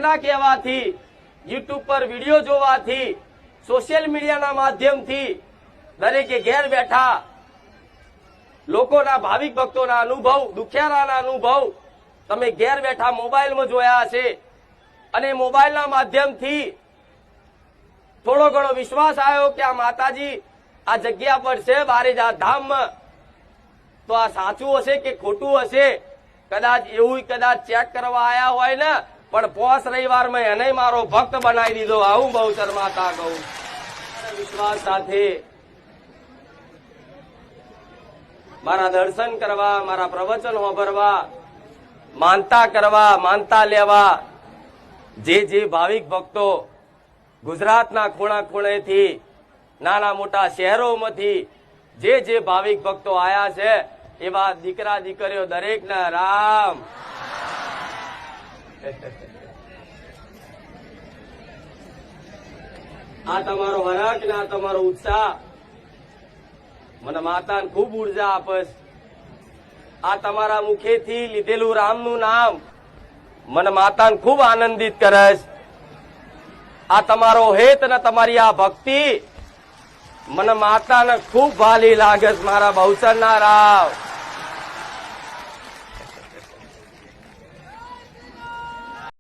દરેકના કહેવાથી, યુટ્યુબ પર વિડીયો જોવાથી, સોશિયલ મીડિયાના માધ્યમથી દરેકે ઘેર બેઠા લોકોના ભાવિક ભક્તોના અનુભવ, દુખિયારાના અનુભવ તમે ઘેર બેઠા મોબાઈલમાં જોયા હશે અને મોબાઈલના માધ્યમથી થોડો ઘણો વિશ્વાસ આવ્યો કે આ માતાજી આ જગ્યા પર છે બારેજા ધામમાં, તો આ સાચું હશે કે ખોટું હશે, કદાચ એવું કદાચ ચેક કરવા આયા હોય ને, પણ 5 રવિવારમાં એને મારો ભક્ત બનાવી દીધો. આવું બહુચર માતા કહું વિશ્વાસ સાથે મારા દર્શન કરવા, મારા પ્રવચન સાંભળવા, માનતા કરવા, માનતા લેવા જે ભાવિક ભક્તો ગુજરાતના ખૂણા ખૂણેથી, નાના મોટા શહેરોમાંથી જે ભાવિક ભક્તો આયા છે, એવા દીકરા દીકરીઓ દરેકના રામ. આ તમારો હરખ ને આ તમારો ઉત્સાહ મને માતાને ખૂબ ઉર્જા આપે. આ તમારા મુખેથી લીધેલું રામનું નામ મને માતાને ખૂબ આનંદિત કરે. આ તમારો હેત ને તમારી આ ભક્તિ મને માતાને ખૂબ ભાલી લાગે. મારા બહુચરના રાવ